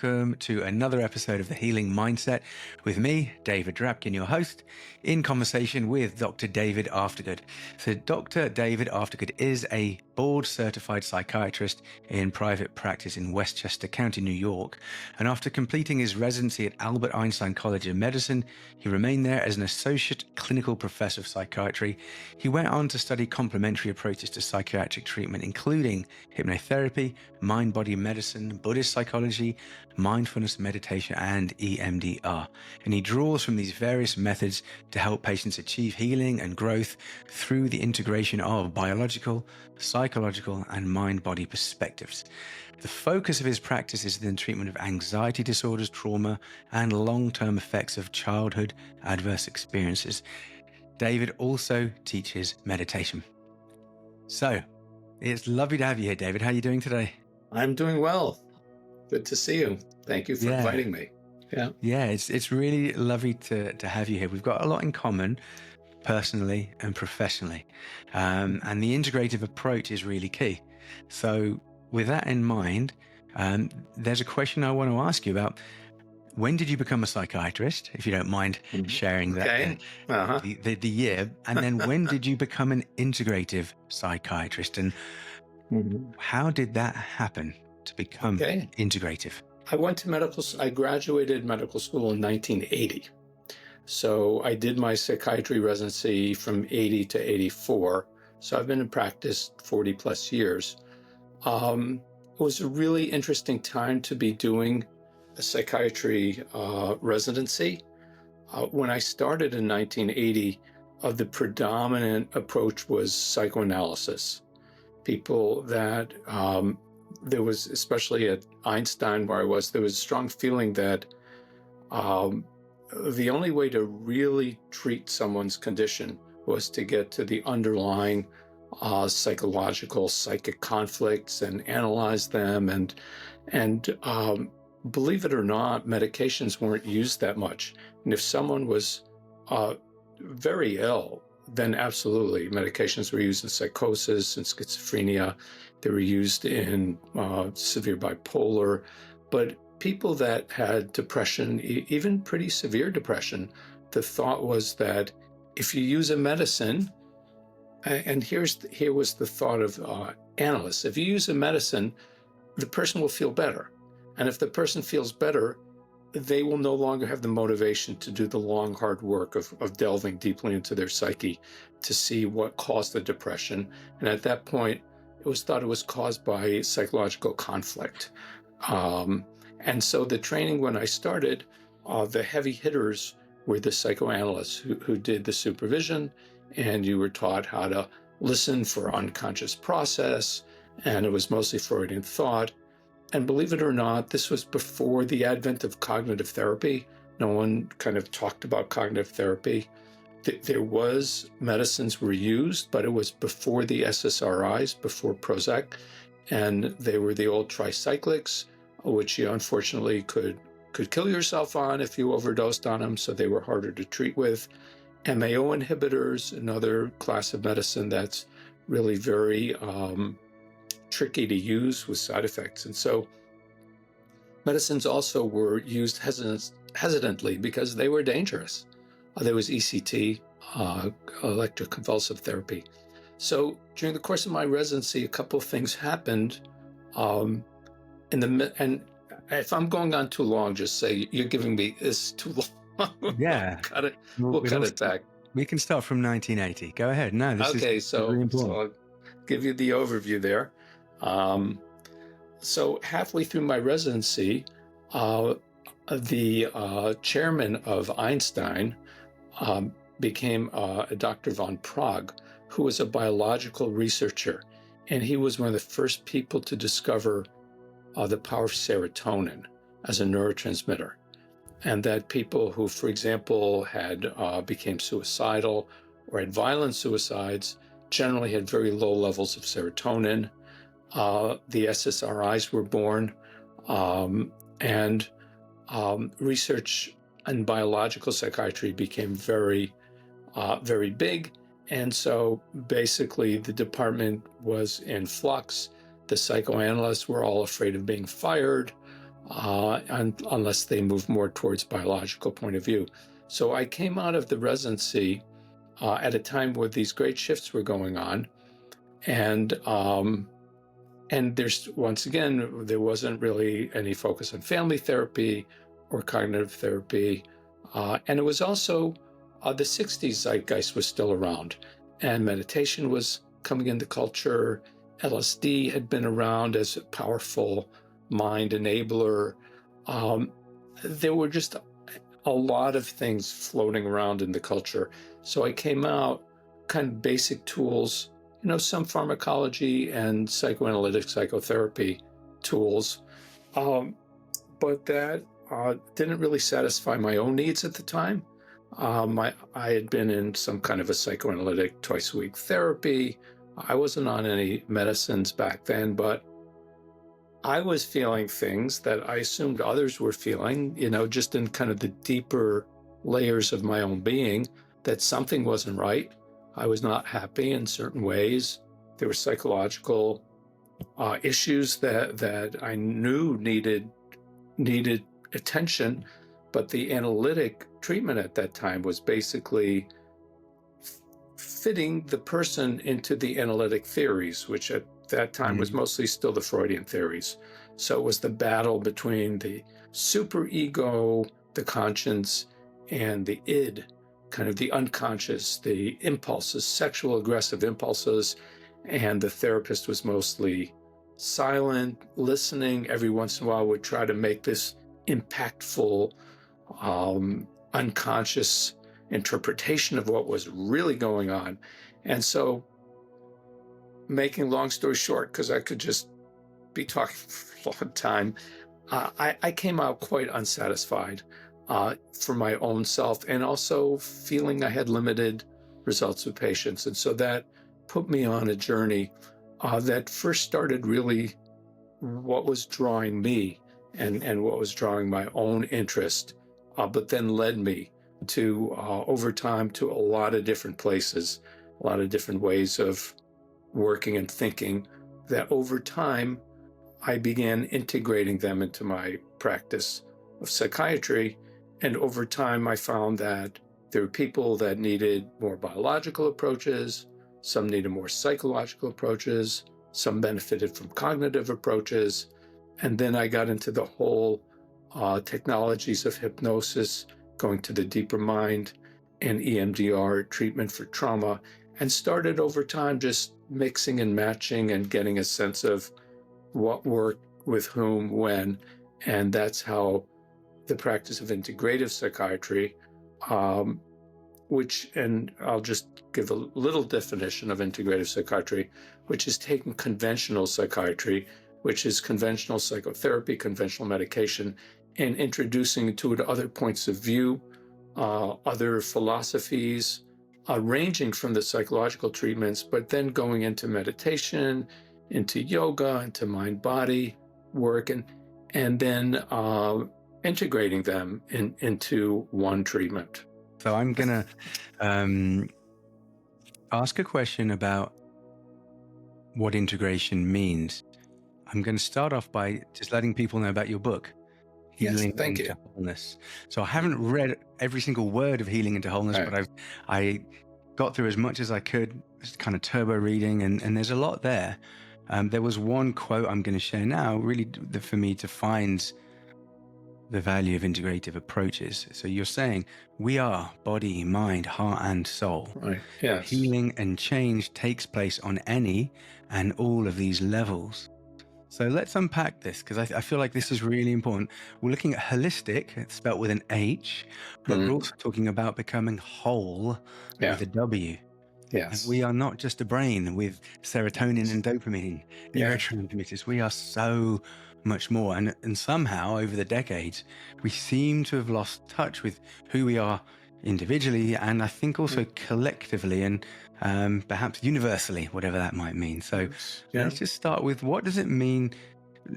welcome to another episode of The Healing Mindset with me, David Drapkin, your host, in conversation with Dr. David Aftergood. So Dr. David Aftergood is a board-certified psychiatrist in private practice in Westchester County, New York. And after completing his residency at Albert Einstein College of Medicine, he remained there as an associate clinical professor of psychiatry. He went on to study complementary approaches to psychiatric treatment, including hypnotherapy, mind-body medicine, Buddhist psychology, mindfulness meditation, and EMDR. And he draws from these various methods to help patients achieve healing and growth through the integration of biological, psychological, and mind-body perspectives. The focus of his practice is the treatment of anxiety disorders, trauma, and long-term effects of childhood adverse experiences. David also teaches meditation. So, it's lovely to have you here, David. How are you doing today? I'm doing well. Good to see you. Thank you for inviting me. Yeah, it's really lovely to have you here. We've got a lot in common, personally and professionally. And the integrative approach is really key. So with that in mind, there's a question I want to ask you about. When did you become a psychiatrist, if you don't mind sharing that, the year? And then when did you become an integrative psychiatrist? And how did that happen to become integrative? I graduated medical school in 1980. So I did my psychiatry residency from 80 to 84. So I've been in practice 40 plus years. It was a really interesting time to be doing a psychiatry residency. When I started in 1980, the predominant approach was psychoanalysis. People that there was, especially at Einstein where I was, there was a strong feeling that the only way to really treat someone's condition was to get to the underlying psychic conflicts and analyze them. And believe it or not, medications weren't used that much. And if someone was very ill, then absolutely, medications were used in psychosis and schizophrenia. They were used in severe bipolar. But people that had depression, even pretty severe depression, the thought was that if you use a medicine, and here was the thought of analysts, if you use a medicine, the person will feel better. And if the person feels better, they will no longer have the motivation to do the long, hard work of delving deeply into their psyche to see what caused the depression. And at that point, it was thought it was caused by psychological conflict. And so the training when I started, the heavy hitters were the psychoanalysts who did the supervision, and you were taught how to listen for unconscious process, and it was mostly Freudian thought. And believe it or not, this was before the advent of cognitive therapy. No one kind of talked about cognitive therapy. There was, medicines were used, but it was before the SSRIs, before Prozac. And they were the old tricyclics, which you unfortunately could kill yourself on if you overdosed on them, so they were harder to treat with. MAO inhibitors, another class of medicine that's really very tricky to use with side effects. And so medicines also were used hesitantly because they were dangerous. There was ECT, electroconvulsive therapy. So during the course of my residency, a couple of things happened. And if I'm going on too long, just say, you're giving me this too long. Yeah. We'll cut it back. We can start from 1980. Go ahead. No, this is really important. So I'll give you the overview there. So halfway through my residency, the chairman of Einstein became a Dr. von Prague, who was a biological researcher. And he was one of the first people to discover the power of serotonin as a neurotransmitter. And that people who, for example, had became suicidal or had violent suicides generally had very low levels of serotonin. The SSRIs were born, and research in biological psychiatry became very, very big. And so basically the department was in flux. The psychoanalysts were all afraid of being fired. unless they move more towards biological point of view. So I came out of the residency at a time where these great shifts were going on, and there's, once again, there wasn't really any focus on family therapy or cognitive therapy, and it was also the 60s zeitgeist was still around, and meditation was coming into culture. LSD had been around as a powerful mind enabler. There were just a lot of things floating around in the culture. So I came out kind of basic tools, some pharmacology and psychoanalytic psychotherapy tools. But that didn't really satisfy my own needs at the time. I had been in some kind of a psychoanalytic twice a week therapy. I wasn't on any medicines back then, but I was feeling things that I assumed others were feeling, just in kind of the deeper layers of my own being, that something wasn't right. I was not happy in certain ways. There were psychological issues that I knew needed attention, but the analytic treatment at that time was basically fitting the person into the analytic theories, which at that time was mostly still the Freudian theories. So it was the battle between the superego, the conscience, and the id, kind of the unconscious, the impulses, sexual aggressive impulses. And the therapist was mostly silent, listening. Every once in a while would try to make this impactful, unconscious interpretation of what was really going on. And so, making long story short, because I could just be talking for a long time, I came out quite unsatisfied for my own self, and also feeling I had limited results with patients. And so that put me on a journey that first started really what was drawing me and what was drawing my own interest, but then led me to, over time, to a lot of different places, a lot of different ways of working and thinking, that over time I began integrating them into my practice of psychiatry. And over time I found that there were people that needed more biological approaches, some needed more psychological approaches, some benefited from cognitive approaches. And then I got into the whole technologies of hypnosis, going to the deeper mind, and EMDR treatment for trauma, and started over time just mixing and matching and getting a sense of what worked with whom, when. And that's how the practice of integrative psychiatry, and I'll just give a little definition of integrative psychiatry, which is taking conventional psychiatry, which is conventional psychotherapy, conventional medication, and introducing to it other points of view, other philosophies, ranging from the psychological treatments, but then going into meditation, into yoga, into mind-body work, and then integrating them into one treatment. So I'm going to ask a question about what integration means. I'm going to start off by just letting people know about your book, Healing into Wholeness. So I haven't read every single word of Healing into Wholeness, but I got through as much as I could, just kind of turbo reading, and there's a lot there. There was one quote I'm going to share now, really for me to find the value of integrative approaches. So you're saying we are body, mind, heart, and soul. Right. Yes. Healing and change takes place on any and all of these levels. So let's unpack this, because I feel like this is really important. We're looking at holistic, it's spelled with an H, but we're also talking about becoming whole with a W. Yes. And we are not just a brain with serotonin and dopamine, neurotransmitters. We are so much more. And somehow over the decades, we seem to have lost touch with who we are individually, and I think also collectively, and perhaps universally, whatever that might mean. So let's just start with, what does it mean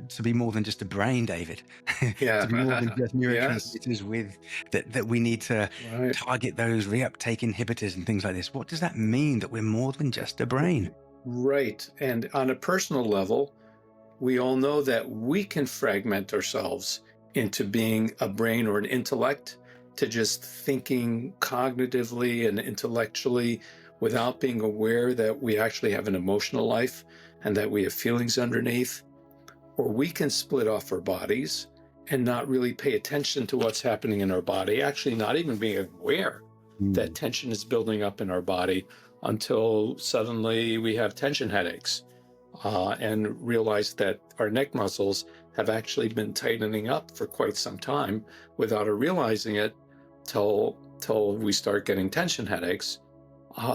to be more than just a brain, David? To be more than just neurotransmitters with that we need to target those reuptake inhibitors and things like this. What does that mean, that we're more than just a brain? Right. And on a personal level, we all know that we can fragment ourselves into being a brain or an intellect, to just thinking cognitively and intellectually without being aware that we actually have an emotional life and that we have feelings underneath. Or we can split off our bodies and not really pay attention to what's happening in our body, actually not even being aware that tension is building up in our body until suddenly we have tension headaches and realize that our neck muscles have actually been tightening up for quite some time without our realizing it till we start getting tension headaches.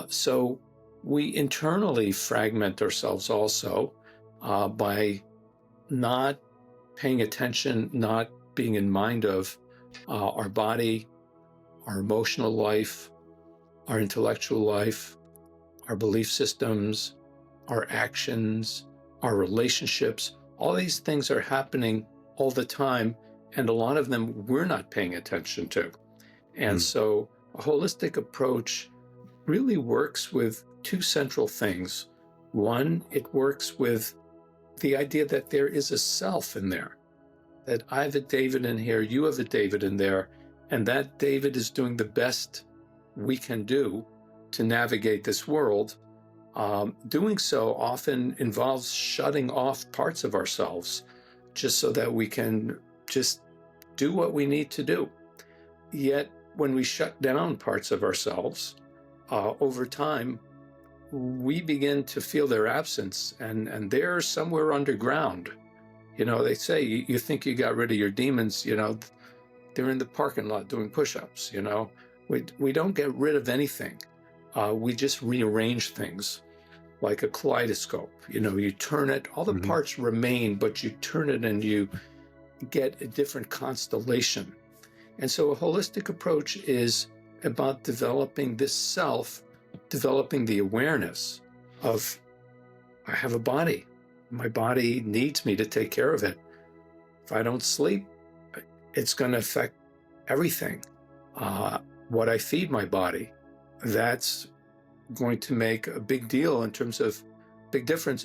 So we internally fragment ourselves also by not paying attention, not being in mind of our body, our emotional life, our intellectual life, our belief systems, our actions, our relationships. All these things are happening all the time, and a lot of them we're not paying attention to. And so a holistic approach really works with two central things. One, it works with the idea that there is a self in there, that I have a David in here, you have a David in there, and that David is doing the best we can do to navigate this world. Doing so often involves shutting off parts of ourselves just so that we can just do what we need to do. Yet when we shut down parts of ourselves, over time, we begin to feel their absence, and they're somewhere underground. You know, they say you think you got rid of your demons, you know, they're in the parking lot doing push-ups, you know. We don't get rid of anything. We just rearrange things like a kaleidoscope. You know, you turn it, all the parts remain, but you turn it and you get a different constellation. And so a holistic approach is about developing this self, developing the awareness of, I have a body. My body needs me to take care of it. If I don't sleep, it's going to affect everything. What I feed my body, that's going to make a big difference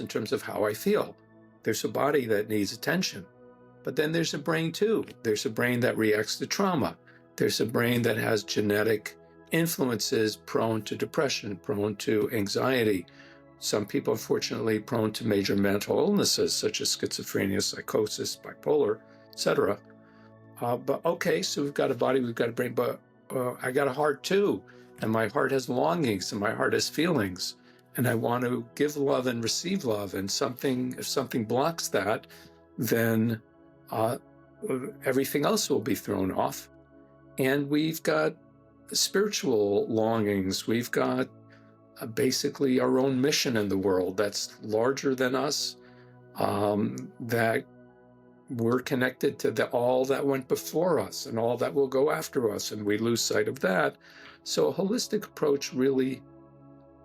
in terms of how I feel. There's a body that needs attention, but then there's a brain too. There's a brain that reacts to trauma. There's a brain that has genetic influences prone to depression, prone to anxiety. Some people, unfortunately, prone to major mental illnesses such as schizophrenia, psychosis, bipolar, etc. But okay, so we've got a body, we've got a brain, but I got a heart too. And my heart has longings and my heart has feelings. And I want to give love and receive love. And if something blocks that, then everything else will be thrown off. And we've got spiritual longings. We've got basically our own mission in the world that's larger than us, that we're connected to all that went before us and all that will go after us, and we lose sight of that. So a holistic approach really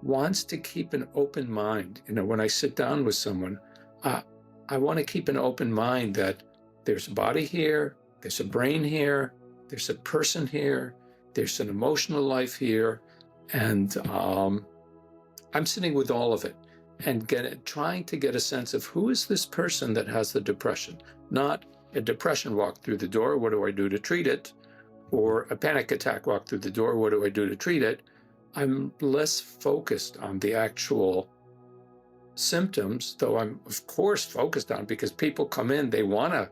wants to keep an open mind. You know, when I sit down with someone, I want to keep an open mind that there's a body here, there's a brain here, there's a person here, there's an emotional life here, and I'm sitting with all of it and trying to get a sense of who is this person that has the depression. Not a depression walked through the door, what do I do to treat it? Or a panic attack walked through the door, what do I do to treat it? I'm less focused on the actual symptoms, though I'm of course focused on, because people come in, they want to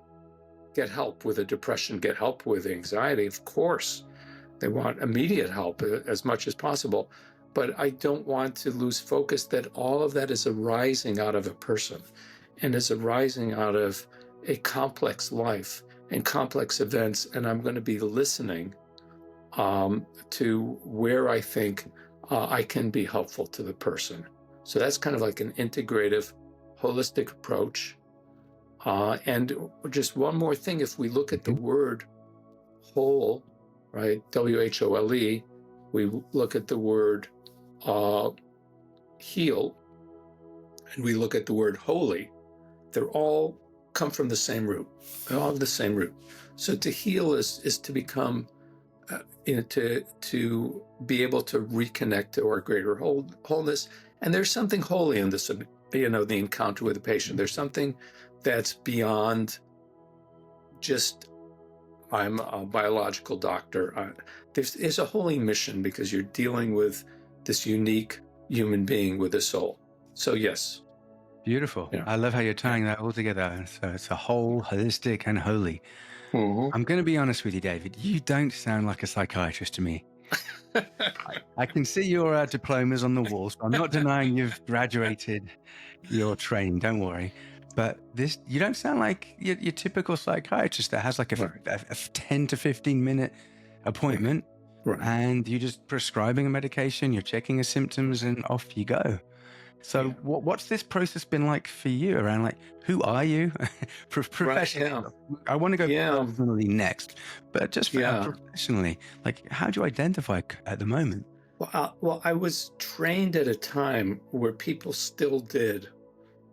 get help with a depression, get help with anxiety, of course. They want immediate help as much as possible. But I don't want to lose focus that all of that is arising out of a person and is arising out of a complex life and complex events. And I'm going to be listening to where I think I can be helpful to the person. So that's kind of like an integrative, holistic approach. And just one more thing, if we look at the word whole, right, W-H-O-L-E, we look at the word heal, and we look at the word holy, they're all come from the same root. They all have the same root. So to heal is to become, to be able to reconnect to our greater wholeness. And there's something holy in this the encounter with the patient. There's something that's beyond just, I'm a biological doctor. There's a holy mission because you're dealing with this unique human being with a soul. So yes. Beautiful. Yeah. I love how you're tying that all together. So it's a whole, holistic, and holy. Mhm. I'm going to be honest with you, David. You don't sound like a psychiatrist to me. I can see your diplomas on the wall, so I'm not denying you've graduated your training. Don't worry. But you don't sound like your typical psychiatrist that has like a 10 to 15 minute appointment, Right. and you're just prescribing a medication, you're checking your symptoms, and off you go. So Yeah. what's this process been like for you around, like, who are you professionally? yeah. I want to go Yeah. personally next, but just for, Yeah. professionally, like, how do you identify at the moment? Well, I was trained at a time where people still did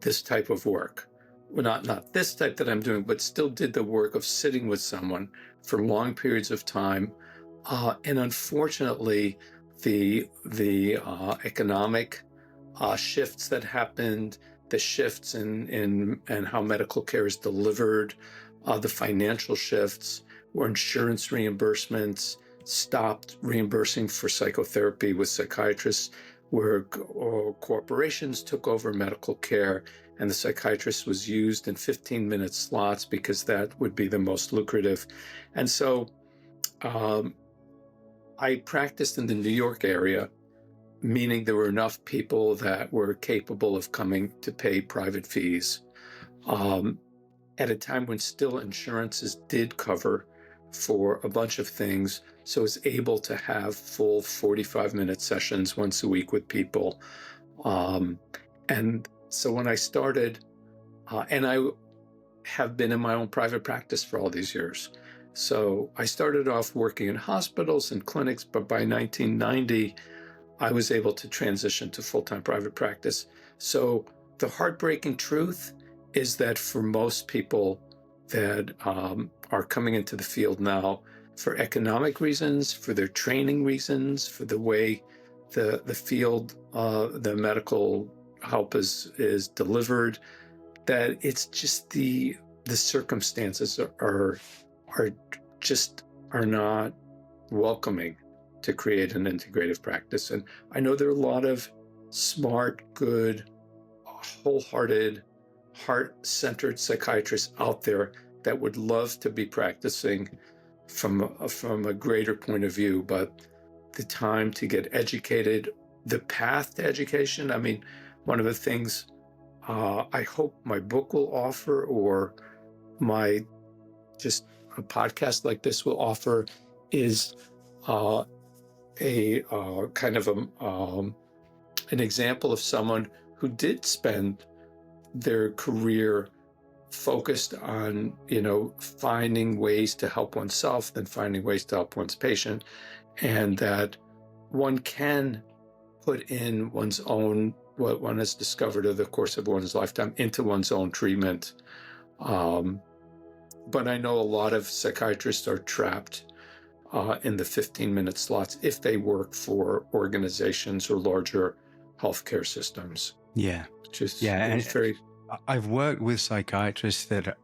this type of work. Well, not this type that I'm doing, but still did the work of sitting with someone for long periods of time. And unfortunately, the economic shifts that happened, the shifts in how medical care is delivered, the financial shifts, where insurance reimbursements stopped reimbursing for psychotherapy with psychiatrists, where corporations took over medical care, and the psychiatrist was used in 15-minute slots because that would be the most lucrative. And so I practiced in the New York area, meaning there were enough people that were capable of coming to pay private fees. At a time when still insurances did cover for a bunch of things, so I was able to have full 45-minute sessions once a week with people. And so when I started, and I have been in my own private practice for all these years. So I started off working in hospitals and clinics, but by 1990, I was able to transition to full-time private practice. So the heartbreaking truth is that for most people that are coming into the field now, for economic reasons, for their training reasons, for the way the field, the medical help is delivered, that it's just the circumstances are not welcoming to create an integrative practice. And I know there are a lot of smart, good, wholehearted, heart-centered psychiatrists out there that would love to be practicing from a greater point of view, but the time to get educated, the path to education. I mean, one of the things I hope my book will offer, or just a podcast like this will offer, is a kind of an example of someone who did spend their career focused on, finding ways to help oneself, then finding ways to help one's patient, and that one can put in one's own, what one has discovered over the course of one's lifetime, into one's own treatment. But I know a lot of psychiatrists are trapped in the 15-minute slots if they work for organizations or larger healthcare systems. Yeah. I've worked with psychiatrists that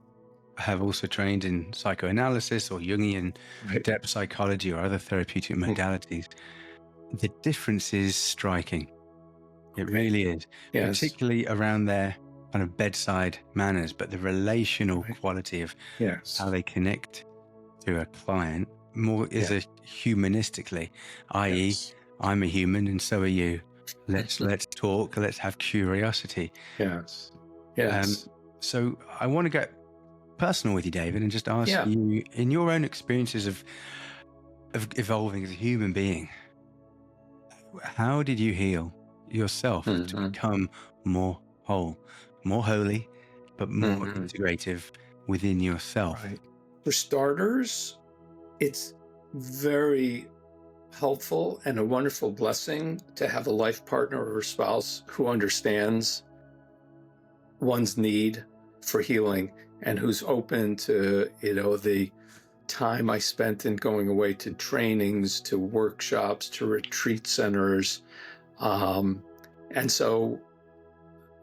have also trained in psychoanalysis or Jungian depth psychology or other therapeutic modalities. The difference is striking. It really is, particularly around their kind of bedside manners, but the relational quality of how they connect to a client more is a humanistically, i.e., I'm a human and so are you. Let's talk. Let's have curiosity. Yes. So I want to get personal with you, David, and just ask you, in your own experiences of evolving as a human being, how did you heal yourself to become more whole, more holy, but more integrative within yourself? Right. For starters, it's very helpful and a wonderful blessing to have a life partner or a spouse who understands one's need for healing and who's open to, the time I spent in going away to trainings, to workshops, to retreat centers. And so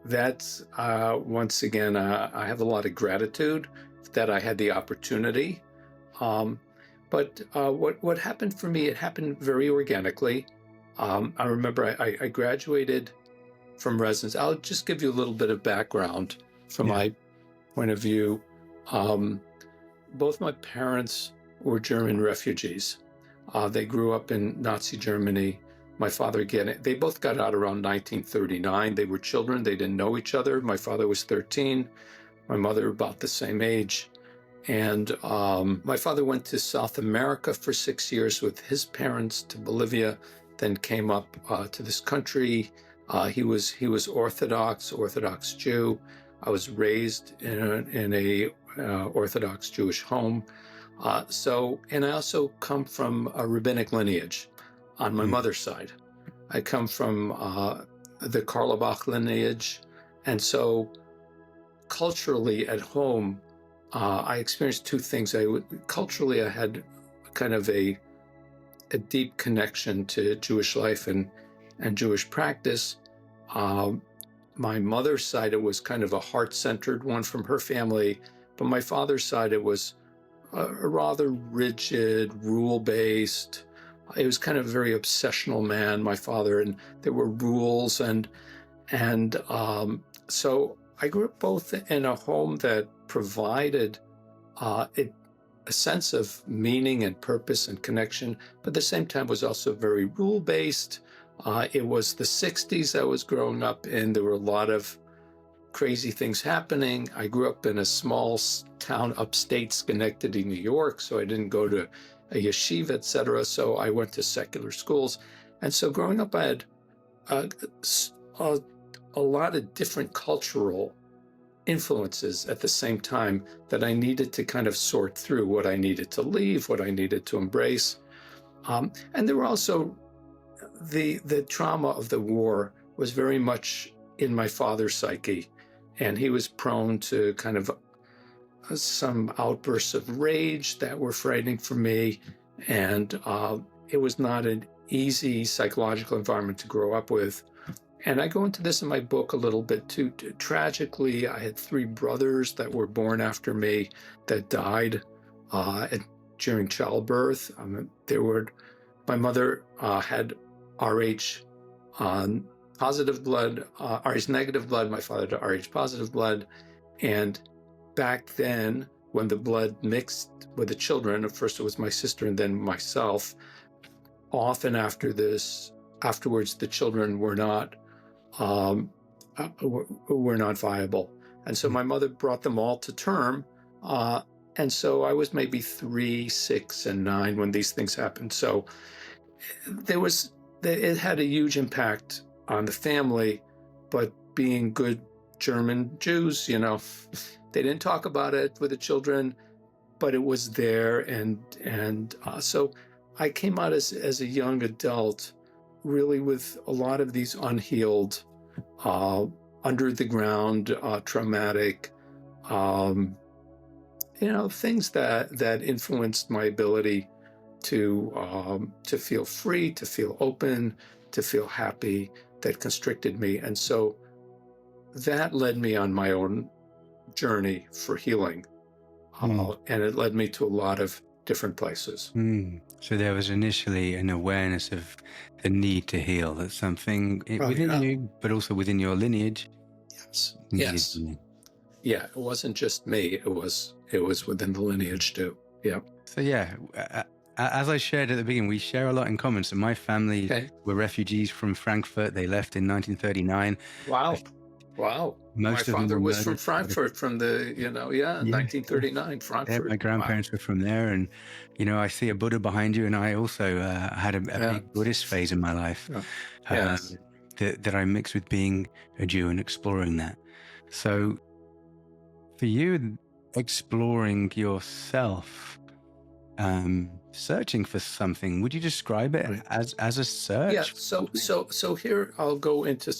that's once again, I have a lot of gratitude that I had the opportunity. Um, but what happened for me, it happened very organically. I remember I graduated from residence. I'll just give you a little bit of background from Yeah. my point of view. Um, Both my parents were German refugees. They grew up in Nazi Germany. My father, again, they both got out around 1939. They were children. They didn't know each other. My father was 13. My mother about the same age. And my father went to South America for 6 years with his parents to Bolivia, then came up to this country. He was Orthodox Jew. I was raised in a Orthodox Jewish home. And I also come from a rabbinic lineage on my Mm. mother's side. I come from the Karlbach lineage. And so culturally at home, I experienced two things. Culturally, I had kind of a deep connection to Jewish life and Jewish practice. My mother's side, it was kind of a heart-centered one from her family, but my father's side, it was a rather rigid, rule-based. It was kind of a very obsessional man, my father, and there were rules, and so I grew up both in a home that provided a sense of meaning and purpose and connection, but at the same time was also very rule-based. It was the 60s I was growing up in. There were a lot of crazy things happening. I grew up in a small town upstate Schenectady, New York, so I didn't go to a yeshiva, etc. So I went to secular schools. And so growing up, I had a lot of different cultural influences at the same time that I needed to kind of sort through what I needed to leave, what I needed to embrace. And there were also the trauma of the war was very much in my father's psyche, and he was prone to kind of some outbursts of rage that were frightening for me, and it was not an easy psychological environment to grow up with. And I go into this in my book a little bit too. Tragically, I had 3 brothers that were born after me that died during childbirth. My mother had Rh positive blood, Rh negative blood. My father had Rh positive blood. And back then, when the blood mixed with the children, at first it was my sister and then myself, often afterwards, the children were not viable. And so my mother brought them all to term. And so I was maybe 3, 6, and 9 when these things happened. So it had a huge impact on the family, but being good German Jews, they didn't talk about it with the children, but it was there. And so I came out as a young adult really with a lot of these unhealed, under the ground, traumatic, things that influenced my ability to feel free, to feel open, to feel happy, that constricted me. And so that led me on my own journey for healing. And it led me to a lot of different places. So there was initially an awareness of the need to heal. That's something within you, but also within your lineage. Yes. Yeah, it wasn't just me. It was within the lineage too. Yeah. So as I shared at the beginning, we share a lot in common. So my family were refugees from Frankfurt. They left in 1939. Wow. Most my of them father were was murdered. from Frankfurt, from the, 1939, Frankfurt. Yeah, my grandparents were from there. And, I see a Buddha behind you. And I also had a big Buddhist phase in my life that I mixed with being a Jew and exploring that. So for you, exploring yourself, searching for something, would you describe it as a search? Yeah. So here I'll go into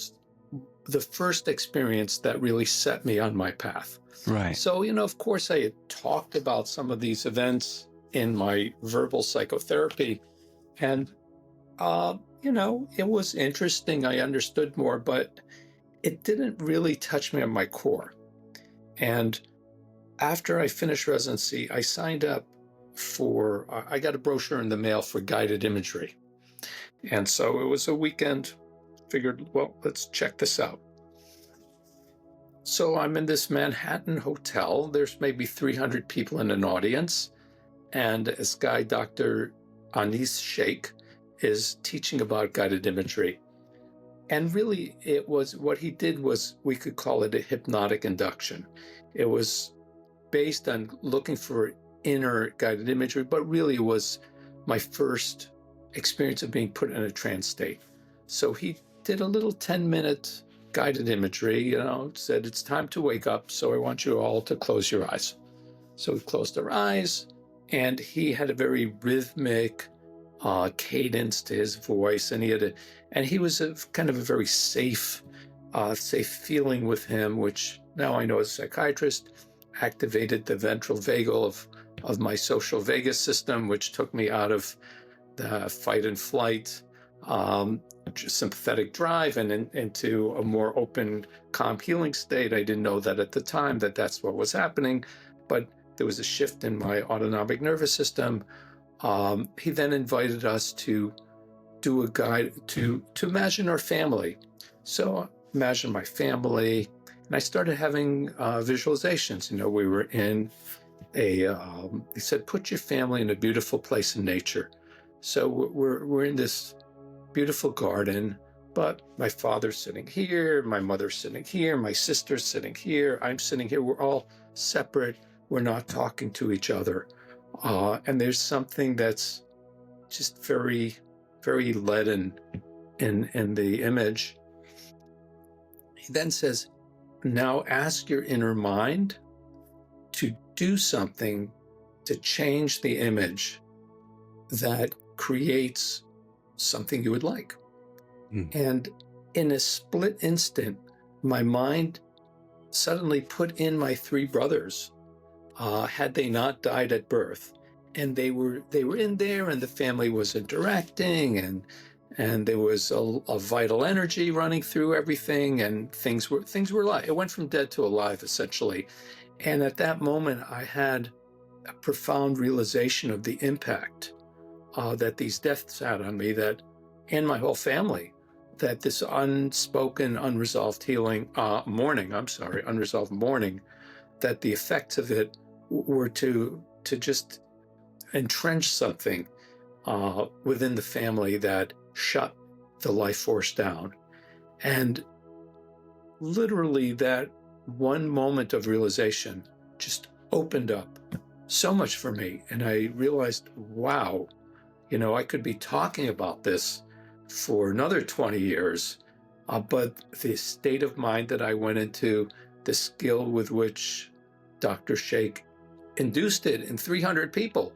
the first experience that really set me on my path. Right. So, of course, I had talked about some of these events in my verbal psychotherapy, and, it was interesting. I understood more, but it didn't really touch me at my core. And after I finished residency, I signed up I got a brochure in the mail for guided imagery. And so it was a weekend, figured, well, let's check this out. So I'm in this Manhattan hotel. There's maybe 300 people in an audience. And this guy, Dr. Anis Sheikh, is teaching about guided imagery. And really, what he did was, we could call it a hypnotic induction. It was based on looking for inner guided imagery, but really it was my first experience of being put in a trance state. So he did a little 10-minute guided imagery, said, it's time to wake up, so I want you all to close your eyes. So we closed our eyes, and he had a very rhythmic cadence to his voice, and he was kind of a very safe feeling with him, which now I know as a psychiatrist activated the ventral vagal of my social vagus system, which took me out of the fight and flight sympathetic drive and into a more open, calm, healing state. I didn't know that at the time that's what was happening, but there was a shift in my autonomic nervous system. He then invited us to do a guide to imagine our family. So imagine my family, and I started having visualizations. We were in he said, put your family in a beautiful place in nature. So we're in this beautiful garden, but my father's sitting here, my mother's sitting here, my sister's sitting here, I'm sitting here. We're all separate. We're not talking to each other. And there's something that's just very, very leaden in the image. He then says, now ask your inner mind to do something to change the image that creates something you would like. And in a split instant, my mind suddenly put in my three brothers, had they not died at birth. And they were in there, and the family was interacting, and there was a vital energy running through everything, and things were alive. It went from dead to alive, essentially. And at that moment, I had a profound realization of the impact that these deaths had on me, and my whole family, that this unspoken, unresolved mourning, that the effects of it were to just entrench something within the family that shut the life force down. And literally that one moment of realization just opened up so much for me. And I realized, wow, I could be talking about this for another 20 years, but the state of mind that I went into, the skill with which Dr. Sheikh induced it in 300 people,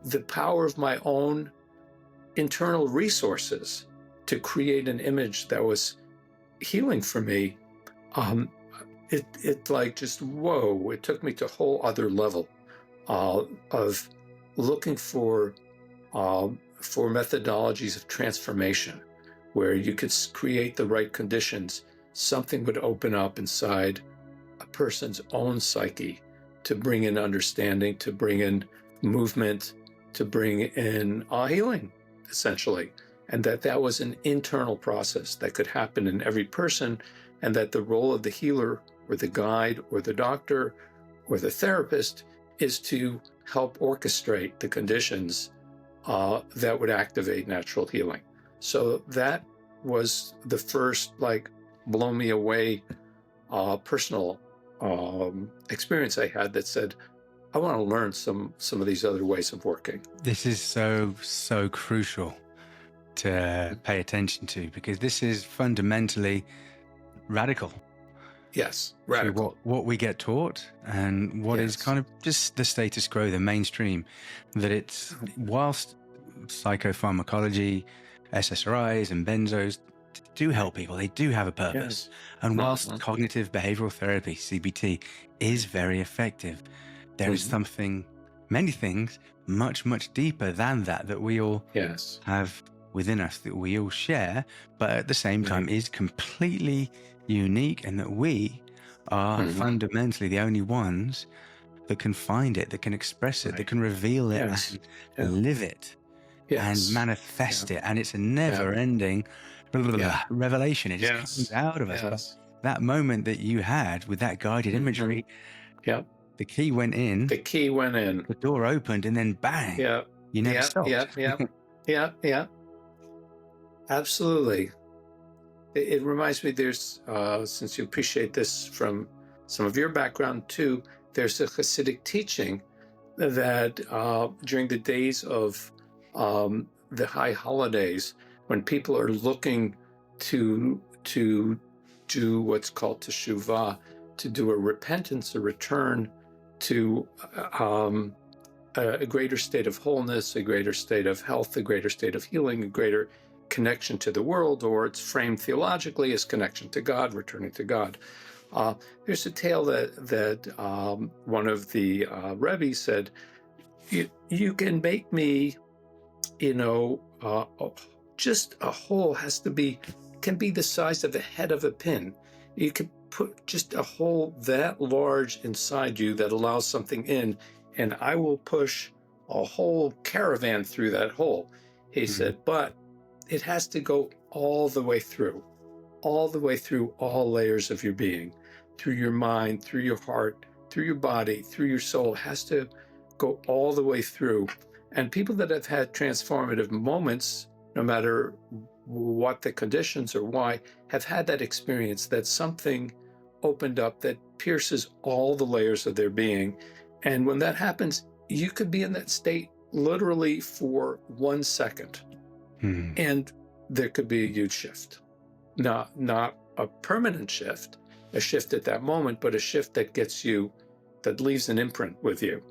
the power of my own internal resources to create an image that was healing for me, it like just, whoa, it took me to a whole other level of looking for methodologies of transformation, where you could create the right conditions, something would open up inside a person's own psyche to bring in understanding, to bring in movement, to bring in healing, essentially. And that was an internal process that could happen in every person, and that the role of the healer or the guide or the doctor or the therapist is to help orchestrate the conditions that would activate natural healing. So that was the first blow me away personal experience I had that said, I want to learn some of these other ways of working. This is so crucial to pay attention to, because this is fundamentally radical. Yes, radical. What we get taught, and what is kind of just the status quo, the mainstream, that it's, whilst psychopharmacology, SSRIs and benzos do help people, they do have a purpose. And whilst cognitive behavioral therapy, CBT, is very effective, there is many things much, much deeper than that we all have within us, that we all share, but at the same time is completely unique, and that we are fundamentally the only ones that can find it, that can express it, that can reveal it Yes. and live it and manifest it. And it's a never-ending revelation. It just comes out of us. But that moment that you had with that guided imagery, the key went in. The key went in. The door opened, and then bang. You never stopped. Yeah. Absolutely. It reminds me, there's, since you appreciate this from some of your background too, there's a Hasidic teaching that during the days of the high holidays, when people are looking to do what's called teshuvah, to do a repentance, a return to a greater state of wholeness, a greater state of health, a greater state of healing, a greater connection to the world, or it's framed theologically as connection to God, returning to God. There's a tale that one of the Rebbe said, you can make me, just a hole can be the size of the head of a pin. You can put just a hole that large inside you that allows something in, and I will push a whole caravan through that hole. He said, but it has to go all the way through all layers of your being, through your mind, through your heart, through your body, through your soul. It has to go all the way through. And people that have had transformative moments, no matter what the conditions or why, have had that experience that something opened up that pierces all the layers of their being. And when that happens, you could be in that state literally for 1 second. And there could be a huge shift. Not a permanent shift, a shift at that moment, but a shift that leaves an imprint with you.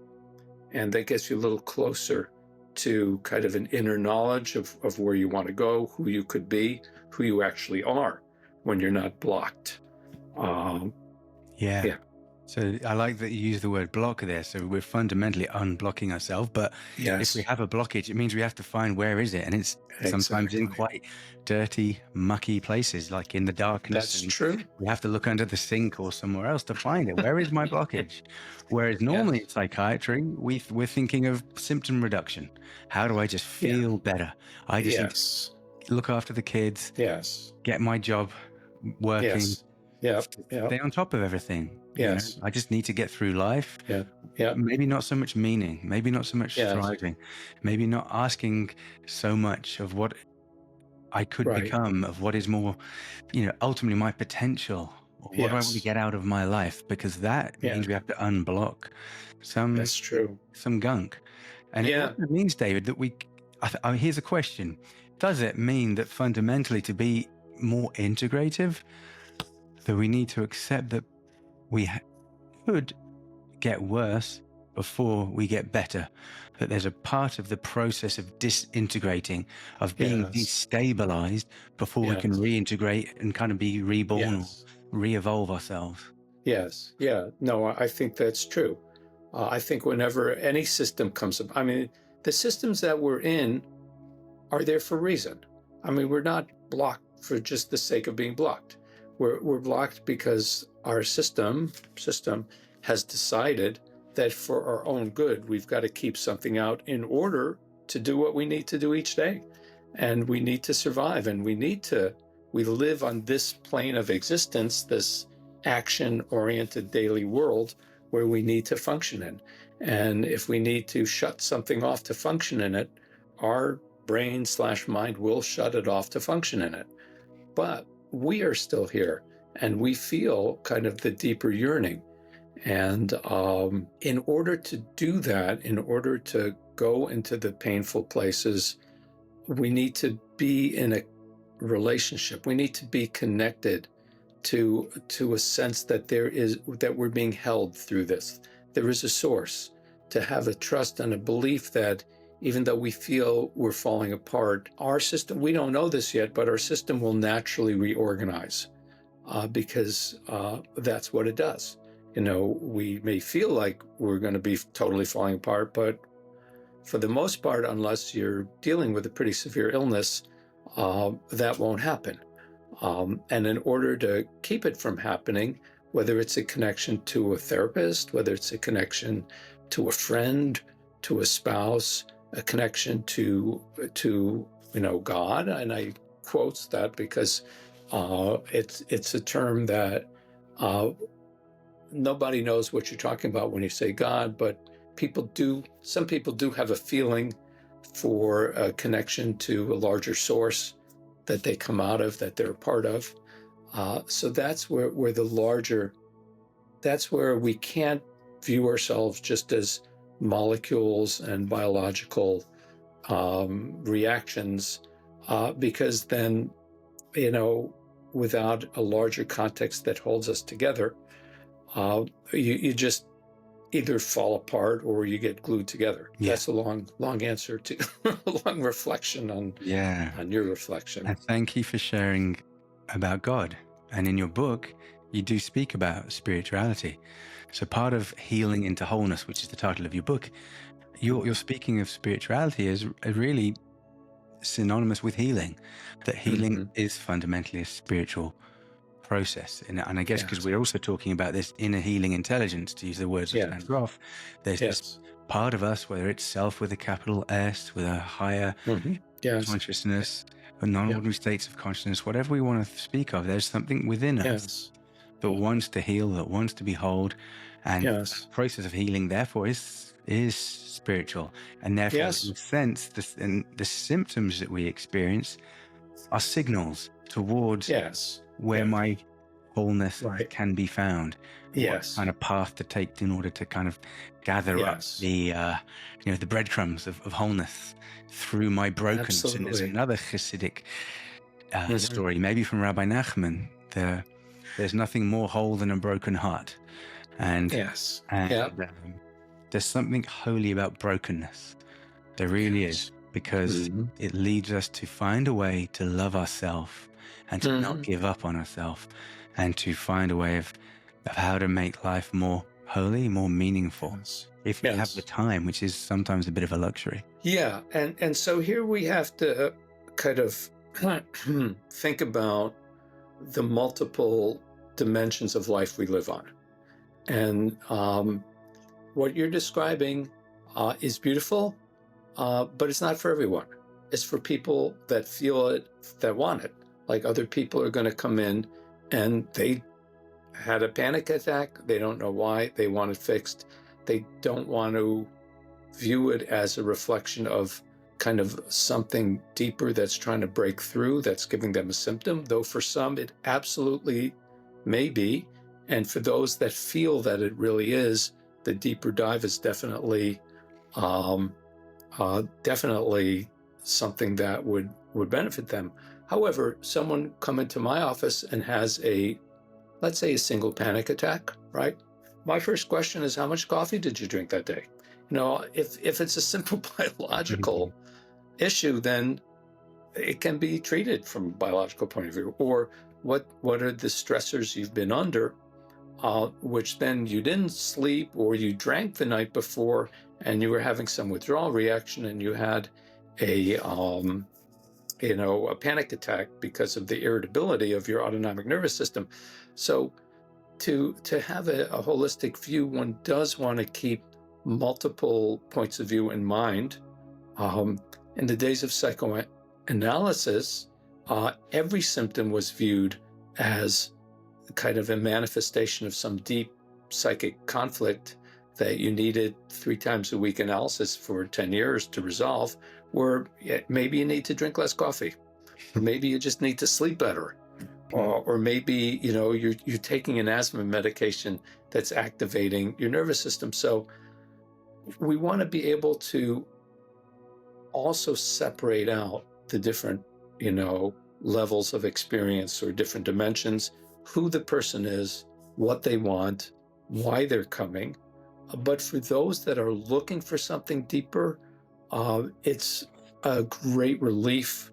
And that gets you a little closer to kind of an inner knowledge of where you want to go, who you could be, who you actually are when you're not blocked. So I like that you use the word block there. So we're fundamentally unblocking ourselves. But if we have a blockage, it means we have to find where is it. And it's sometimes in quite dirty, mucky places, like in the darkness. That's true. We have to look under the sink or somewhere else to find it. Where is my blockage? Whereas normally in psychiatry, we're thinking of symptom reduction. How do I just feel better? I just need to look after the kids, get my job working, stay on top of everything. I just need to get through life. Maybe not so much meaning, maybe not so much striving, maybe not asking so much of what I could become, of what is more, ultimately my potential, or what do I want to get out of my life? Because that means we have to unblock some gunk. And it means, David, that here's a question. Does it mean that fundamentally, to be more integrative, that we need to accept that we could get worse before we get better, that there's a part of the process of disintegrating, of being destabilized before we can reintegrate and kind of be reborn or re-evolve ourselves? No, I think that's true. I think whenever any system comes up, the systems that we're in are there for a reason. We're not blocked for just the sake of being blocked. We're blocked because our system has decided that for our own good, we've got to keep something out in order to do what we need to do each day. And we need to survive, and we live on this plane of existence, this action-oriented daily world where we need to function in. And if we need to shut something off to function in it, our brain/mind will shut it off to function in it. But we are still here, and we feel kind of the deeper yearning. And in order to do that, in order to go into the painful places, we need to be in a relationship. We need to be connected to a sense that we're being held through this. There is a source, to have a trust and a belief that even though we feel we're falling apart, our system, we don't know this yet, but our system will naturally reorganize because that's what it does. We may feel like we're going to be totally falling apart, but for the most part, unless you're dealing with a pretty severe illness, that won't happen. And in order to keep it from happening, whether it's a connection to a therapist, whether it's a connection to a friend, to a spouse, a connection to God, and I quotes that because it's a term that nobody knows what you're talking about when you say God, but some people do have a feeling for a connection to a larger source that they come out of, that they're a part of. So that's where that's where we can't view ourselves just as molecules and biological reactions, because then, without a larger context that holds us together, you just either fall apart or you get glued together. Yeah. That's a long answer to a long reflection on your reflection. And thank you for sharing about God. And in your book, you do speak about spirituality. So part of healing into wholeness, which is the title of your book, you're speaking of spirituality as really synonymous with healing, that healing is fundamentally a spiritual process. And I guess because we're also talking about this inner healing intelligence, to use the words of Stan Grof, there's this part of us, whether it's self with a capital S, with a higher consciousness, or non-ordinary states of consciousness, whatever we want to speak of, there's something within us that wants to heal, that wants to be whole. And the process of healing, therefore, is spiritual. And therefore, in a sense, the symptoms that we experience are signals towards where my wholeness can be found. What kind of path to take in order to kind of gather up the the breadcrumbs of wholeness through my brokenness. And there's another Hasidic story, maybe from Rabbi Nachman. There's nothing more whole than a broken heart. And there's something holy about brokenness. There really is, because it leads us to find a way to love ourselves and to not give up on ourselves, and to find a way of how to make life more holy, more meaningful, if we have the time, which is sometimes a bit of a luxury. Yeah, and so here we have to kind of think about the multiple dimensions of life we live on. And what you're describing is beautiful, but it's not for everyone. It's for people that feel it, that want it. Like, other people are going to come in and they had a panic attack. They don't know why. They want it fixed. They don't want to view it as a reflection of kind of something deeper that's trying to break through, that's giving them a symptom, though for some it absolutely may be. And for those that feel that it really is, the deeper dive is definitely something that would benefit them. However, someone come into my office and has let's say a single panic attack, right? My first question is, how much coffee did you drink that day? If it's a simple biological issue, then it can be treated from a biological point of view. Or what are the stressors you've been under, which then you didn't sleep, or you drank the night before and you were having some withdrawal reaction and you had a panic attack because of the irritability of your autonomic nervous system. So to have a holistic view, one does want to keep multiple points of view in mind. In the days of psychoanalysis, every symptom was viewed as kind of a manifestation of some deep psychic conflict that you needed 3 times a week analysis for 10 years to resolve, where maybe you need to drink less coffee, or maybe you just need to sleep better, or maybe you're taking an asthma medication that's activating your nervous system. So we want to be able to also separate out the different levels of experience or different dimensions, who the person is, what they want, why they're coming. But for those that are looking for something deeper, it's a great relief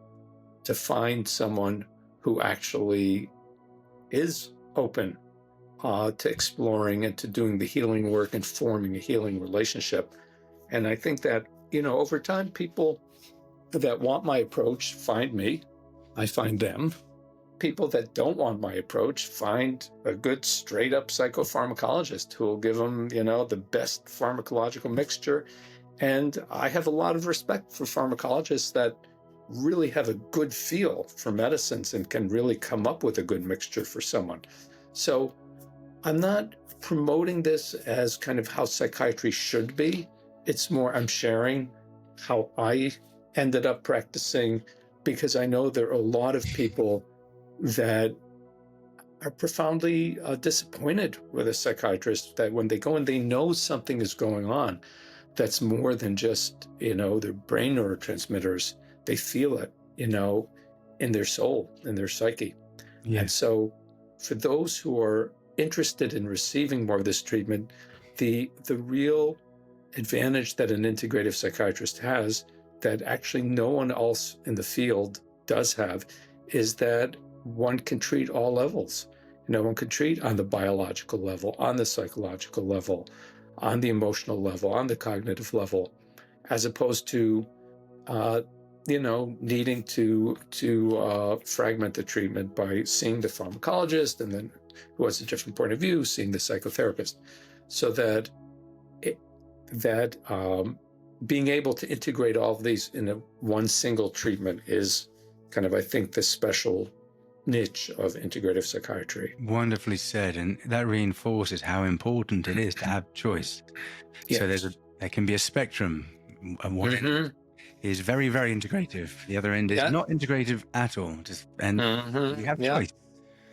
to find someone who actually is open to exploring and to doing the healing work and forming a healing relationship. And I think that, over time, people that want my approach find me, I find them. people that don't want my approach find a good straight up psychopharmacologist who will give them, the best pharmacological mixture. And I have a lot of respect for pharmacologists that really have a good feel for medicines and can really come up with a good mixture for someone. So I'm not promoting this as kind of how psychiatry should be. It's more I'm sharing how I ended up practicing, because I know there are a lot of people that are profoundly disappointed with a psychiatrist, that when they go and they know something is going on that's more than just, their brain neurotransmitters. They feel it, in their soul, in their psyche. Yeah. And so for those who are interested in receiving more of this treatment, the real advantage that an integrative psychiatrist has that actually no one else in the field does have is that one can treat all levels. One can treat on the biological level, on the psychological level, on the emotional level, on the cognitive level, as opposed to, needing to fragment the treatment by seeing the pharmacologist and then, who has a different point of view, seeing the psychotherapist, so that being able to integrate all of these in one single treatment is kind of, I think, the special niche of integrative psychiatry. Wonderfully said, and that reinforces how important it is to have choice. Yes. So there can be a spectrum, and one end is very, very integrative. The other end is not integrative at all. You have choice.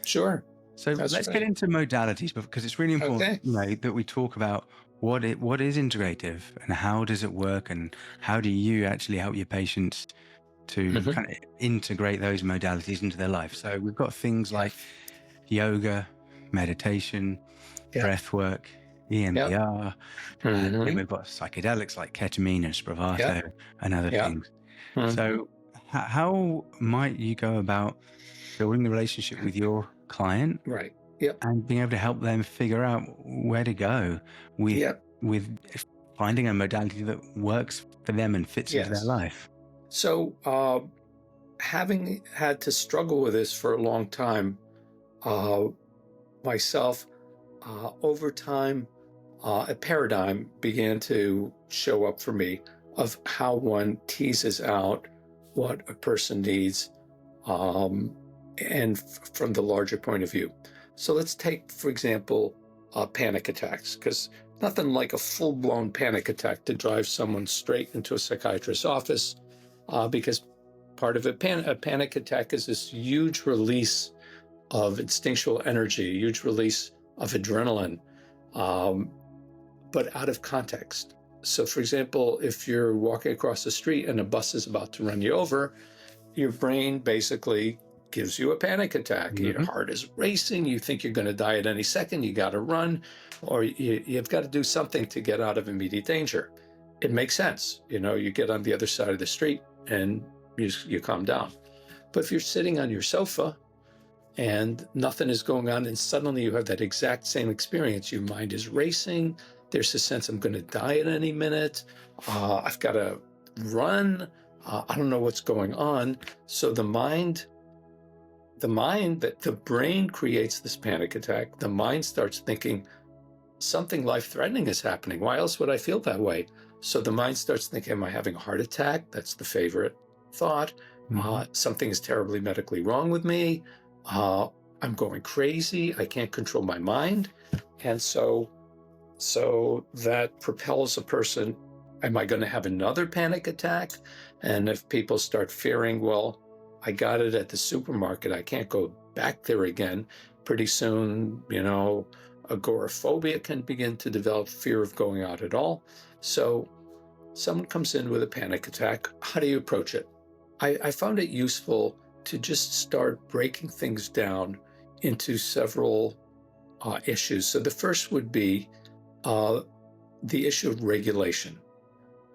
Sure. So let's get into modalities, because it's really important that we talk about what is integrative and how does it work, and how do you actually help your patients to kind of integrate those modalities into their life. So we've got things like yoga, meditation, breath work, EMDR, and then we've got psychedelics like ketamine and Spravato and other things. So how might you go about building the relationship with your client, right? Yep. And being able to help them figure out where to go with finding a modality that works for them and fits into their life? So having had to struggle with this for a long time myself, over time, a paradigm began to show up for me of how one teases out what a person needs, and from the larger point of view. So let's take, for example, panic attacks, because nothing like a full-blown panic attack to drive someone straight into a psychiatrist's office, because part of a panic attack is this huge release of instinctual energy, a huge release of adrenaline, but out of context. So, for example, if you're walking across the street and a bus is about to run you over, your brain basically gives you a panic attack. Your heart is racing. You think you're going to die at any second. You got to run, or you've got to do something to get out of immediate danger. It makes sense. You get on the other side of the street and you calm down. But if you're sitting on your sofa and nothing is going on, and suddenly you have that exact same experience, your mind is racing. There's a sense I'm going to die at any minute. I've got to run. I don't know what's going on. So the brain creates this panic attack. The mind starts thinking something life-threatening is happening. Why else would I feel that way? So the mind starts thinking, am I having a heart attack? That's the favorite thought. Something is terribly medically wrong with me. I'm going crazy. I can't control my mind. And so that propels a person, am I going to have another panic attack? And if people start fearing, well, I got it at the supermarket, I can't go back there again, pretty soon, agoraphobia can begin to develop, fear of going out at all. So someone comes in with a panic attack. How do you approach it? I found it useful to just start breaking things down into several issues. So the first would be the issue of regulation.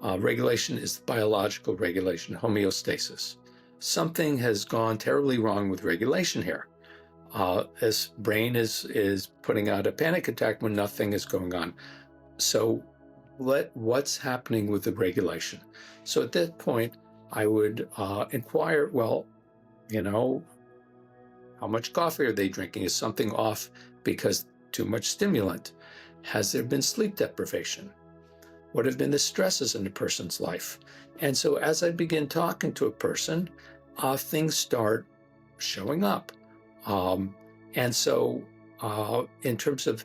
Regulation is biological regulation, homeostasis. Something has gone terribly wrong with regulation here. This brain is putting out a panic attack when nothing is going on. So what's happening with the regulation? So at that point, I would inquire, well, How much coffee are they drinking? Is something off because too much stimulant? Has there been sleep deprivation? What have been the stresses in a person's life? And so as I begin talking to a person, things start showing up. And so in terms of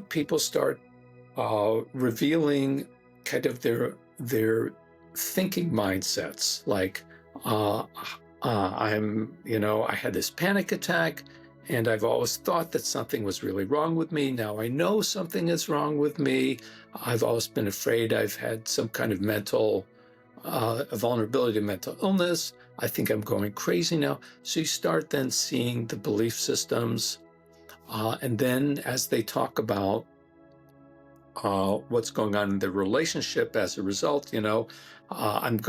people start revealing kind of their thinking mindsets, like I had this panic attack, and I've always thought that something was really wrong with me. Now I know something is wrong with me. I've always been afraid I've had some kind of mental vulnerability to mental illness. I think I'm going crazy now. So you start then seeing the belief systems, and then as they talk about what's going on in their relationship as a result, I'm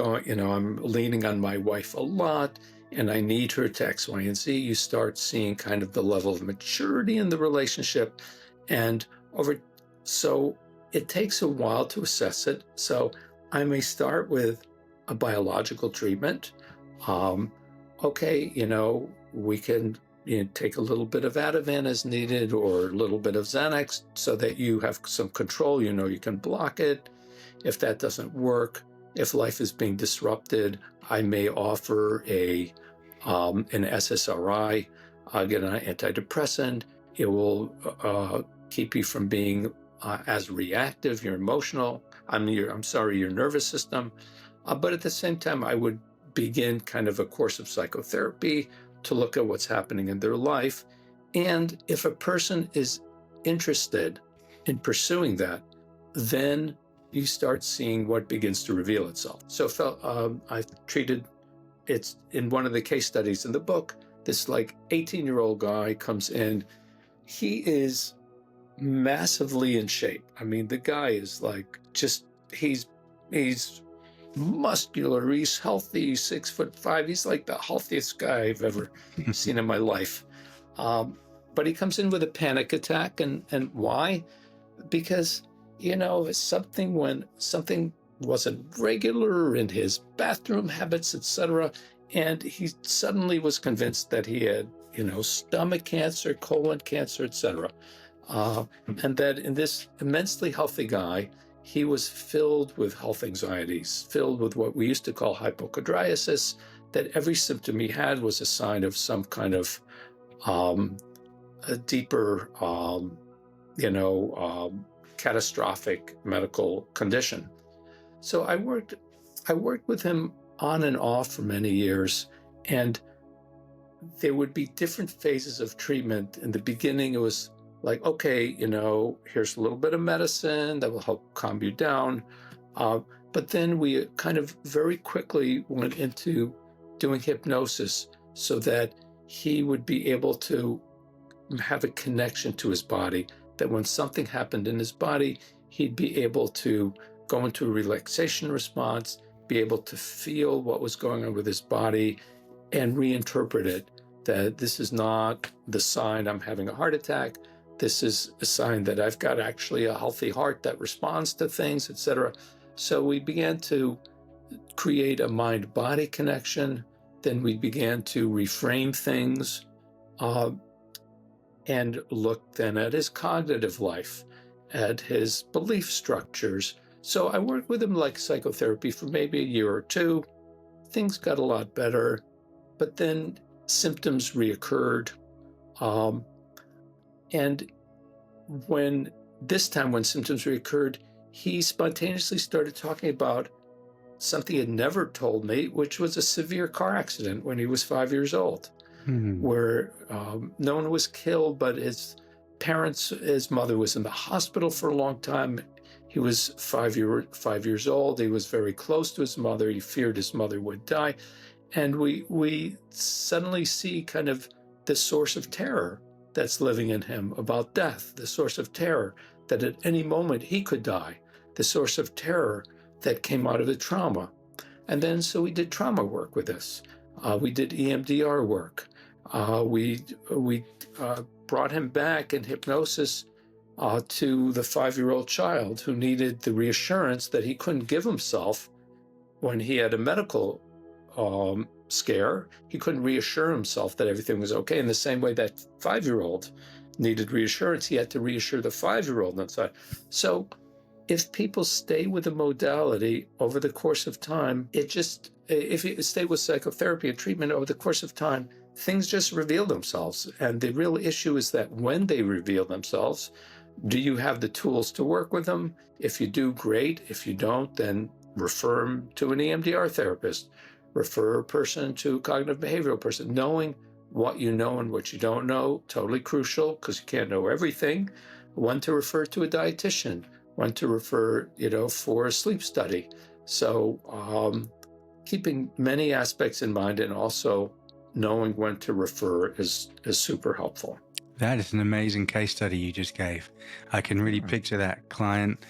leaning on my wife a lot, and I need her to X, Y, and Z. You start seeing kind of the level of maturity in the relationship, so it takes a while to assess it. So I may start with a biological treatment. We can take a little bit of Ativan as needed, or a little bit of Xanax, so that you have some control. You can block it. If that doesn't work, if life is being disrupted, I may offer an SSRI, get an antidepressant. It will keep you from being as reactive, your your nervous system. But at the same time, I would begin kind of a course of psychotherapy to look at what's happening in their life. And if a person is interested in pursuing that, then you start seeing what begins to reveal itself. So I treated, it's in one of the case studies in the book, this 18-year-old guy comes in. He is massively in shape. I mean, the guy is he's muscular, he's healthy, 6'5". He's like the healthiest guy I've ever seen in my life. But he comes in with a panic attack, and why? Because, when something wasn't regular in his bathroom habits, etc., and he suddenly was convinced that he had, stomach cancer, colon cancer, etc. And that in this immensely healthy guy, he was filled with health anxieties, filled with what we used to call hypochondriasis, that every symptom he had was a sign of some kind of a deeper, catastrophic medical condition. So I worked with him on and off for many years, and there would be different phases of treatment. In the beginning, it was like, okay, here's a little bit of medicine that will help calm you down. But then we kind of very quickly went into doing hypnosis so that he would be able to have a connection to his body, that when something happened in his body, he'd be able to go into a relaxation response, be able to feel what was going on with his body and reinterpret it, that this is not the sign I'm having a heart attack. This is a sign that I've got actually a healthy heart that responds to things, etc. So we began to create a mind-body connection. Then we began to reframe things and look then at his cognitive life, at his belief structures. So I worked with him like psychotherapy for maybe a year or two. Things got a lot better, but then symptoms reoccurred. And when symptoms reoccurred, he spontaneously started talking about something he had never told me, which was a severe car accident when he was 5 years old, where no one was killed, but his mother was in the hospital for a long time. He was 5 years old. He was very close to his mother. He feared his mother would die. And we suddenly see kind of the source of terror that's living in him about death, the source of terror that at any moment he could die, the source of terror that came out of the trauma. And then so we did trauma work with this. We did EMDR work. We brought him back in hypnosis to the 5-year-old child who needed the reassurance that he couldn't give himself when he had a medical scare. He couldn't reassure himself that everything was okay. In the same way that 5-year-old needed reassurance, he had to reassure the 5-year-old inside. So if people stay with the modality over the course of time, if you stay with psychotherapy and treatment over the course of time, things just reveal themselves. And the real issue is that when they reveal themselves, do you have the tools to work with them? If you do, great. If you don't, then refer them to an EMDR therapist. Refer a person to a cognitive behavioral person. Knowing what you know and what you don't know, totally crucial, because you can't know everything. When to refer to a dietitian, when to refer, for a sleep study. So keeping many aspects in mind and also knowing when to refer is super helpful. That is an amazing case study you just gave. I can really picture that client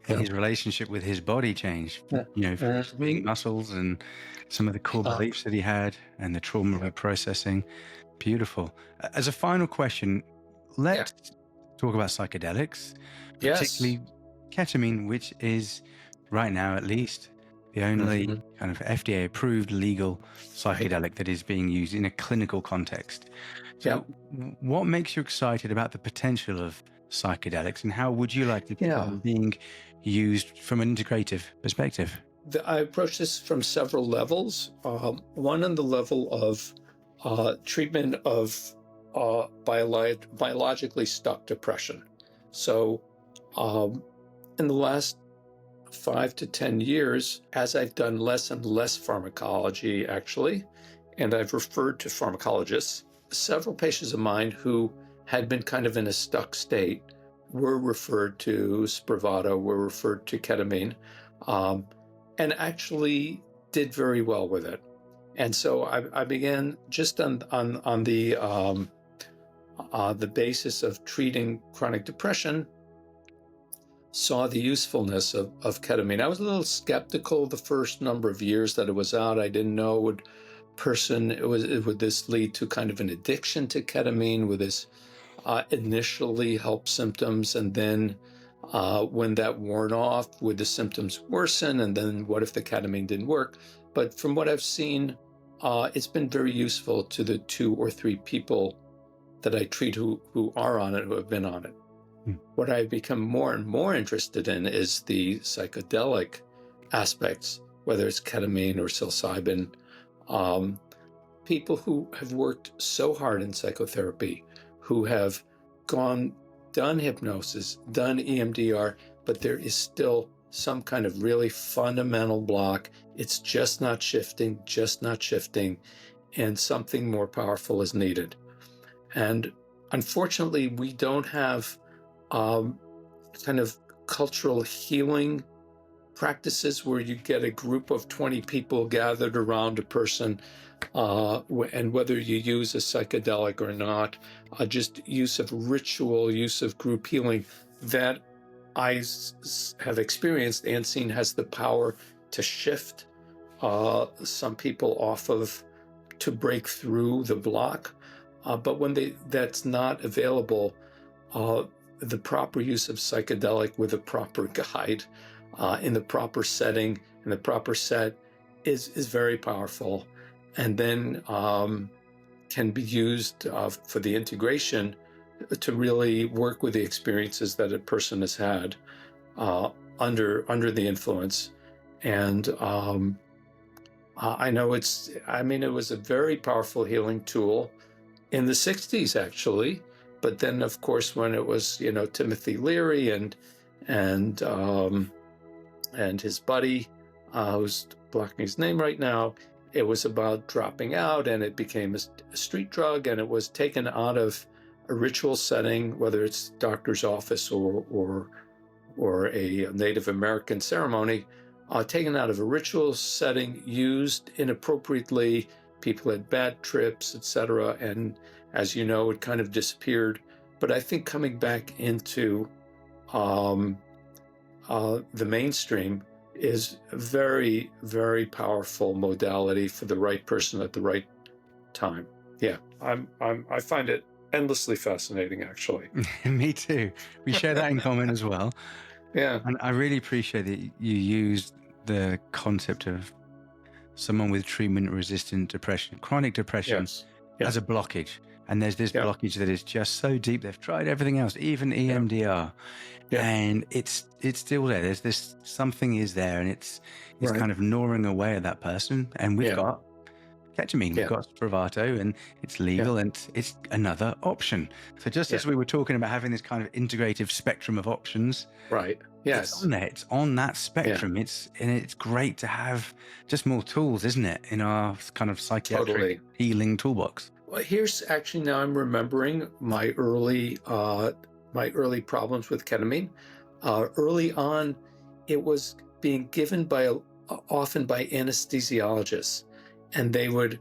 and his relationship with his body changed, big muscles and some of the core beliefs that he had and the trauma processing. Beautiful. As a final question, let's talk about psychedelics, particularly ketamine, which is right now, at least, the only kind of FDA approved legal psychedelic that is being used in a clinical context. So what makes you excited about the potential of psychedelics, and how would you like to see them being used from an integrative perspective? I approach this from several levels. One on the level of treatment of biologically stuck depression. So in the last 5 to 10 years, as I've done less and less pharmacology, actually, and I've referred to pharmacologists, several patients of mine who had been kind of in a stuck state were referred to Spravato, were referred to ketamine, and actually did very well with it. And so I began just on the basis of treating chronic depression, saw the usefulness of ketamine. I was a little skeptical the first number of years that it was out. I didn't know would this lead to kind of an addiction to ketamine? Would this initially help symptoms, and then when that worn off, would the symptoms worsen? And then what if the ketamine didn't work? But from what I've seen, it's been very useful to the 2 or 3 people that I treat who are on it, who have been on it. What I've become more and more interested in is the psychedelic aspects, whether it's ketamine or psilocybin. People who have worked so hard in psychotherapy, who have done hypnosis, done EMDR, but there is still some kind of really fundamental block. It's just not shifting, and something more powerful is needed. And unfortunately, we don't have kind of cultural healing practices where you get a group of 20 people gathered around a person, and whether you use a psychedelic or not, just use of ritual, use of group healing, that I have experienced and seen has the power to shift some people to break through the block. But when that's not available, the proper use of psychedelic with a proper guide, in the proper setting, in the proper set, is very powerful, and then can be used for the integration to really work with the experiences that a person has had under the influence. And I know it was a very powerful healing tool in the 60s, actually. But then, of course, when it was, Timothy Leary and his buddy, who's blocking his name right now, it was about dropping out, and it became a street drug, and it was taken out of a ritual setting, whether it's doctor's office or a Native American ceremony, taken out of a ritual setting, used inappropriately. People had bad trips, etc. And as you know, it kind of disappeared. But I think coming back into the mainstream is a very, very powerful modality for the right person at the right time. Yeah, I find it endlessly fascinating, actually. Me too. We share that in common as well. Yeah. And I really appreciate that you used the concept of someone with treatment-resistant depression, chronic depression, Yes. Yeah. as a blockage. And there's this Yeah. blockage that is just so deep. They've tried everything else, even EMDR, Yeah. and it's still there. There's this something is there, and it's Right. kind of gnawing away at that person. And we've Yeah. got ketamine, we've Yeah. got Spravato, and it's legal, and it's another option. So just as we were talking about having this kind of integrative spectrum of options, Right. it's Yes. on there. It's on that spectrum. It's great to have just more tools, isn't it, in our kind of psychiatric Totally. healing toolbox. Well, here's actually, now I'm remembering my early problems with ketamine. Early on, it was being given often by anesthesiologists, and they would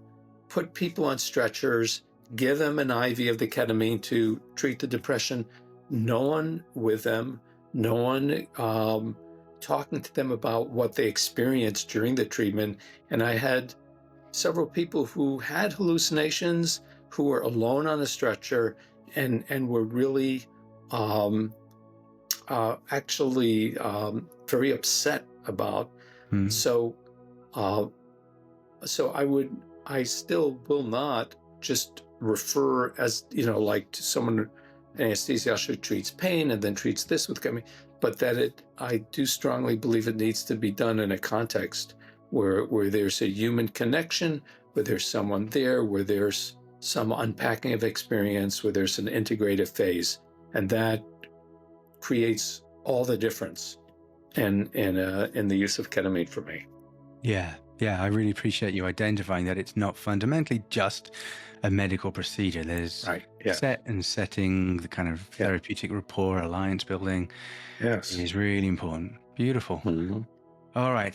put people on stretchers, give them an IV of the ketamine to treat the depression. No one with them, no one talking to them about what they experienced during the treatment. And I had several people who had hallucinations, who were alone on a stretcher, and were really actually very upset about. So I still will not just refer, as like to someone, an anesthesiologist who treats pain and then treats this with ketamine, but that I do strongly believe it needs to be done in a context where there's a human connection, where there's someone there, where there's some unpacking of experience, where there's an integrative phase, and that creates all the difference in the use of ketamine for me. Yeah, I really appreciate you identifying that it's not fundamentally just a medical procedure. There's set and setting, the kind of therapeutic rapport, alliance building. Yes, is really important. Beautiful. Mm-hmm. All right.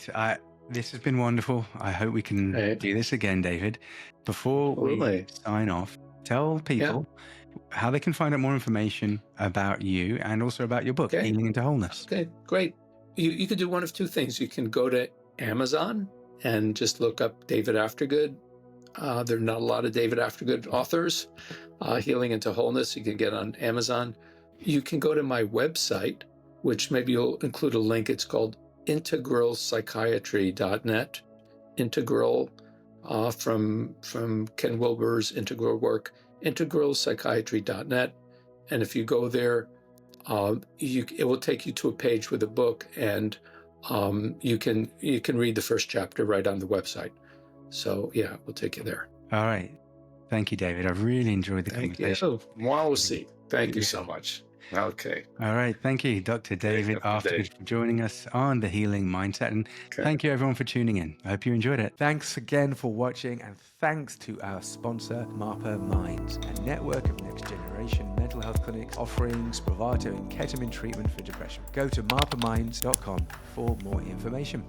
This has been wonderful. I hope we can do this again, David. Before we sign off, tell people how they can find out more information about you and also about your book, Healing into Wholeness. Okay, great. You could do one of two things. You can go to Amazon and just look up David Aftergood. There are not a lot of David Aftergood authors. Healing into Wholeness, you can get on Amazon. You can go to my website, which maybe you'll include a link. It's called integralpsychiatry.net. Integral from Ken Wilber's integral work, integralpsychiatry.net. And if you go there, it will take you to a page with a book, and you can read the first chapter right on the website. So we'll take you there. All right. Thank you, David. I've really enjoyed the conversation. Wowsy. Thank you so much. Okay. All right. Thank you, Dr. David Aftergood, for joining us on The Healing Mindset. And thank you, everyone, for tuning in. I hope you enjoyed it. Thanks again for watching, and thanks to our sponsor, Marpa Minds, a network of next-generation mental health clinics offering Spravato and ketamine treatment for depression. Go to marpaminds.com for more information.